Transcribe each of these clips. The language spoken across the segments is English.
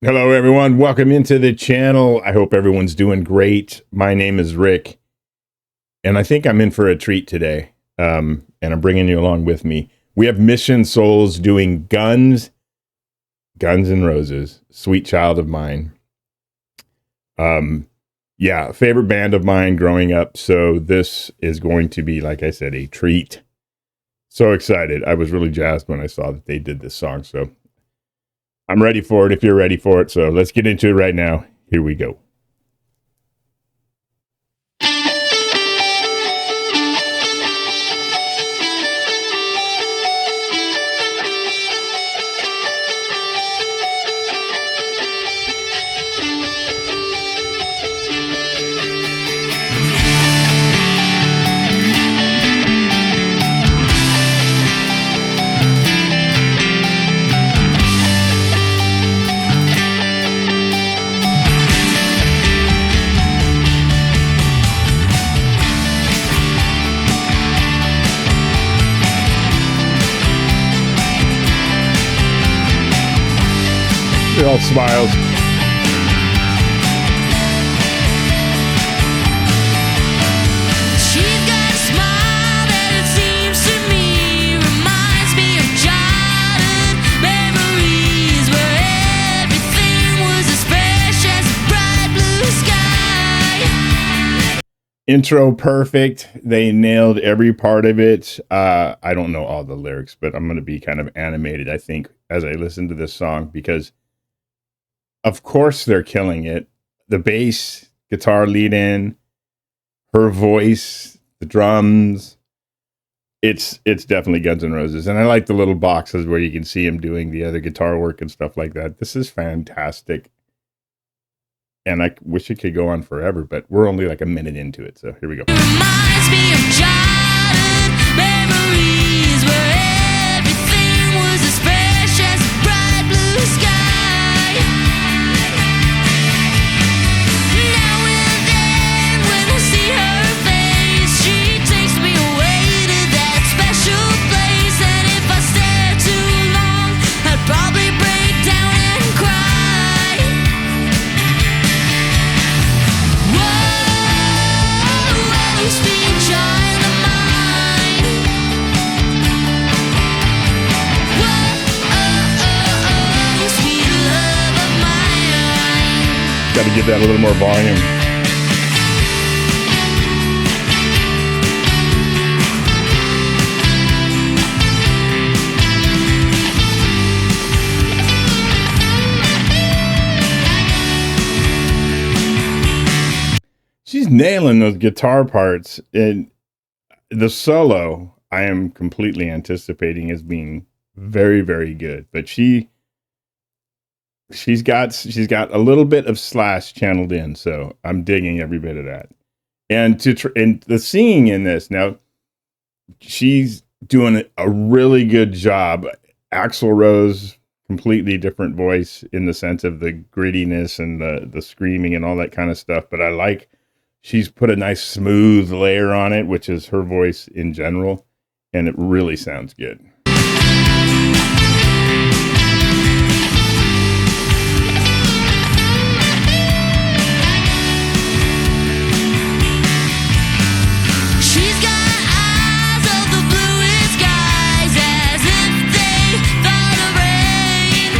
Hello, everyone. Welcome into the channel. I hope everyone's doing great. My name is Rick, and I think I'm in for a treat today. And I'm bringing you along with me. We have Mission Souls doing Guns N' Roses, Sweet Child of Mine. Yeah, favorite band of mine growing up. So this is going to be, like I said, a treat. So excited. I was really jazzed when I saw that they did this song. So I'm ready for it if you're ready for it. So let's get into it right now. Here we go. They're all smiles. She's got a smile that it seems to me reminds me of childhood memories where everything was as fresh as a bright blue sky. Intro perfect. They nailed every part of it. I don't know all the lyrics, but I'm going to be kind of animated, I think, as I listen to this song because of course they're killing it. The bass, guitar lead in, her voice, the drums. It's definitely Guns N' Roses. And I like the little boxes where you can see him doing the other guitar work and stuff like that. This is fantastic. And I wish it could go on forever, but we're only like a minute into it. So here we go. Reminds me of childhood memories where everything was as fresh as a bright blue sky. Now and then when I see her face, she takes me away to that special place. And if I stare too long, I'd probably break down and cry. Whoa, sweet child of mine. Whoa, sweet love of mine. Got to give that a little more volume. She's nailing those guitar parts. And the solo, I am completely anticipating as being very, very good. But she's got a little bit of Slash channeled in, so I'm digging every bit of that. And and the singing in this now, she's doing a really good job. Axl Rose, completely different voice in the sense of the grittiness and the screaming and all that kind of stuff. But I like she's put a nice smooth layer on it, which is her voice in general, and it really sounds good. She's got eyes of the bluest skies as if they thought of rain.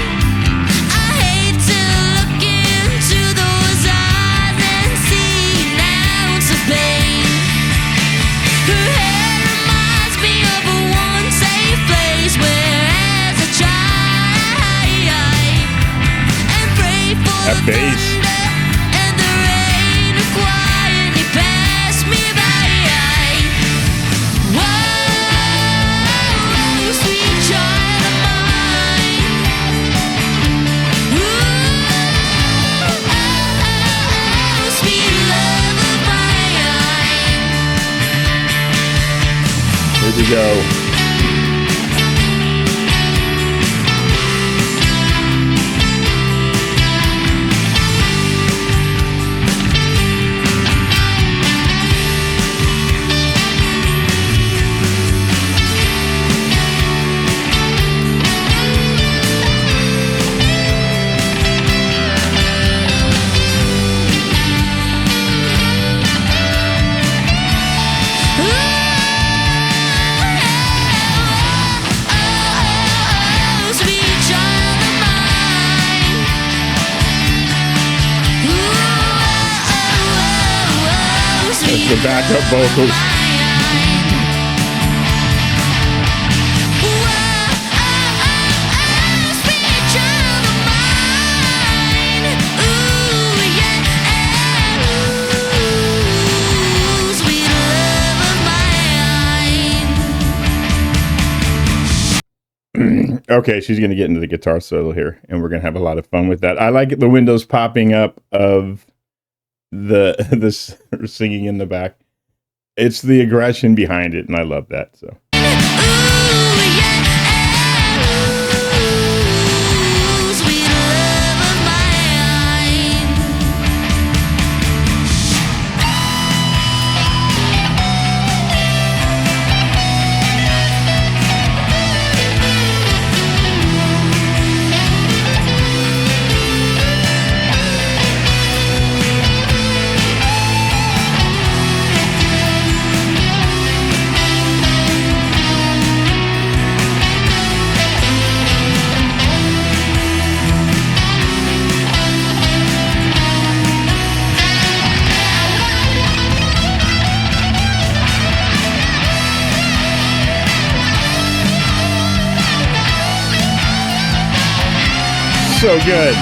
I hate to look into those eyes and see an ounce of pain. Her hair reminds me of a one safe place where as a child and pray for That the bass. thunder and the rain to quietly pass me by. Whoa, sweet child of mine. Ooh, sweet love of mine. Here we go. sweet the backup vocals. Okay, she's going to get into the guitar solo here, and we're going to have a lot of fun with that. I like the windows popping up of the singing in the back. It's the aggression behind it, and I love that. So so good.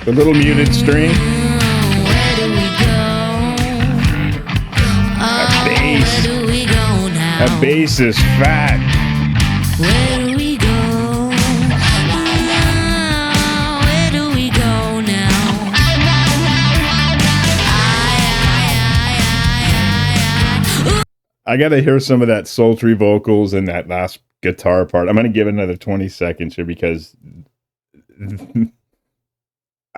The little muted string. Where do we go? That bass. Where do we go now? That bass is fat. Where do we go? Where do we go now? I got to hear some of that sultry vocals and that last guitar part. I'm going to give it another 20 seconds here because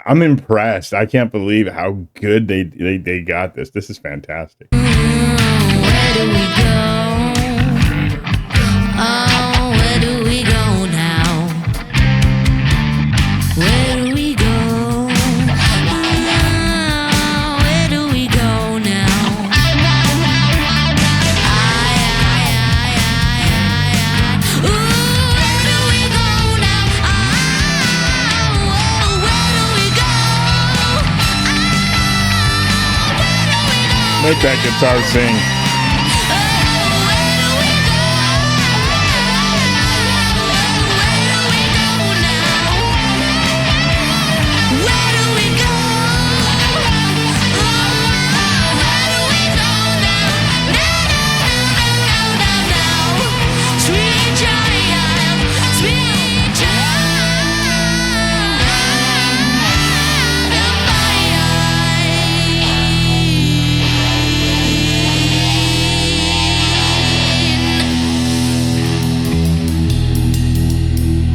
I'm impressed. I can't believe how good they got this. This is fantastic. Where do we go? Oh, where do we go now? Where do we go? Oh, where do we go now? Ooh, where do we go now? Oh, where do we go? Make that guitar sing.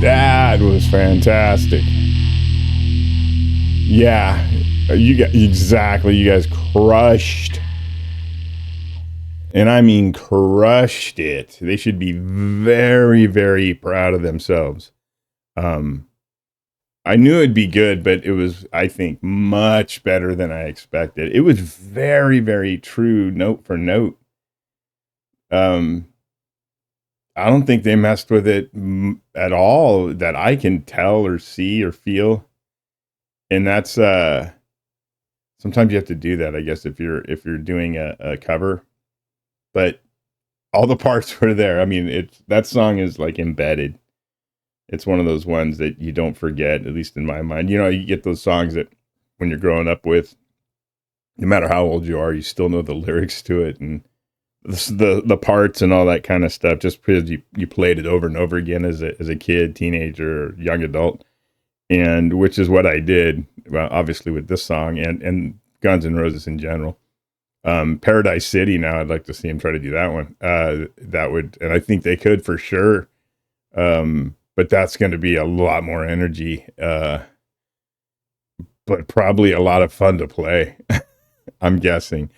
That was fantastic. Yeah, you got exactly. You guys crushed, and I mean crushed it. They should be very, very proud of themselves. I knew it'd be good, but it was, I think, much better than I expected. It was very, very true, note for note. I don't think they messed with it at all that I can tell or see or feel. And that's sometimes you have to do that, I guess, if you're doing a cover. But all the parts were there. I mean, that song is like embedded. It's one of those ones that you don't forget, at least in my mind. You know, you get those songs that when you're growing up with, no matter how old you are, you still know the lyrics to it and the parts and all that kind of stuff, just because you played it over and over again as a kid, teenager, young adult, and which is what I did. Well, obviously with this song and Guns N' Roses in general. Paradise City. Now I'd like to see him try to do that one. That would, and I think they could for sure. But that's going to be a lot more energy, but probably a lot of fun to play. I'm guessing.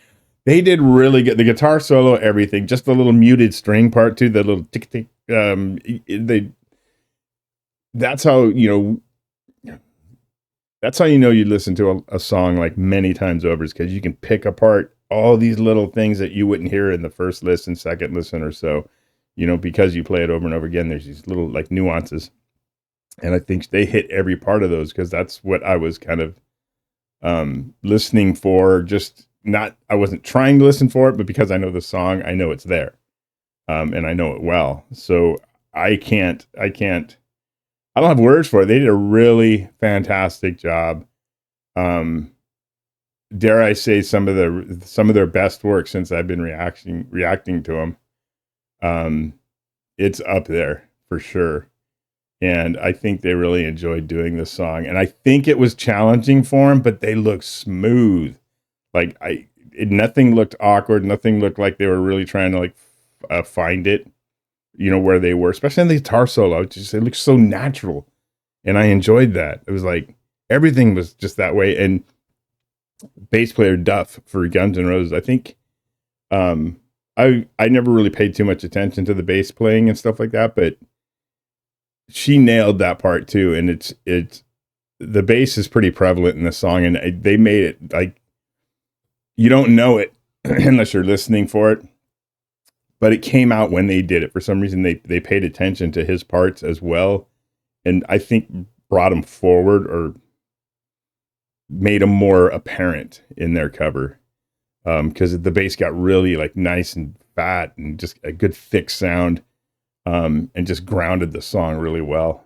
They did really good. The guitar solo, everything, just the little muted string part too, the little tick tick. That's how that's how you listen to a song like many times over, is because you can pick apart all these little things that you wouldn't hear in the first listen, second listen or so. Because you play it over and over again, there's these little like nuances, and I think they hit every part of those, because that's what I was kind of listening for. Just not, I wasn't trying to listen for it, but because I know the song, I know it's there, and I know it well. So I don't have words for it. They did a really fantastic job. Dare I say some of their best work since I've been reacting to them. It's up there for sure. And I think they really enjoyed doing this song. And I think it was challenging for them, but they looked smooth. Like nothing looked awkward. Nothing looked like they were really trying to find it, where they were, especially in the guitar solo. It looked so natural. And I enjoyed that. It was like everything was just that way. And bass player Duff for Guns N' Roses, I think, I never really paid too much attention to the bass playing and stuff like that, but she nailed that part too. And it's the bass is pretty prevalent in the song, and they made it like you don't know it unless you're listening for it. But it came out when they did it. For some reason, they paid attention to his parts as well, and I think brought him forward or made him more apparent in their cover, because the bass got really like nice and fat and just a good thick sound, and just grounded the song really well.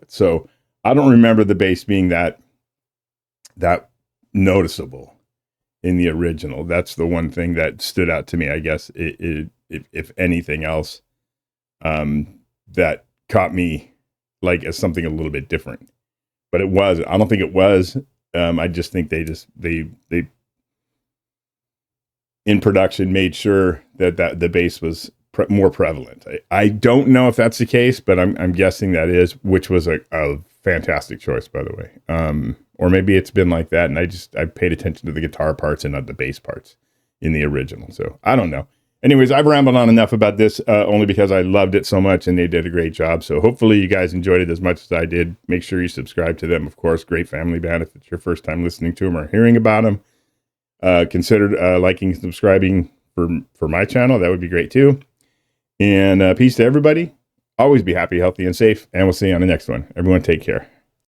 So I don't remember the bass being that noticeable in the original. That's the one thing that stood out to me, I guess. If anything else, that caught me like as something a little bit different, but it was. I don't think it was. I just think they in production made sure that the bass was more prevalent. I don't know if that's the case, but I'm guessing that is, which was a fantastic choice, by the way. Or maybe it's been like that, and I paid attention to the guitar parts and not the bass parts in the original. So I don't know. Anyways, I've rambled on enough about this, only because I loved it so much and they did a great job. So hopefully you guys enjoyed it as much as I did. Make sure you subscribe to them. Of course, great family band. If it's your first time listening to them or hearing about them, consider liking and subscribing for my channel. That would be great too. And peace to everybody. Always be happy, healthy, and safe. And we'll see you on the next one. Everyone take care.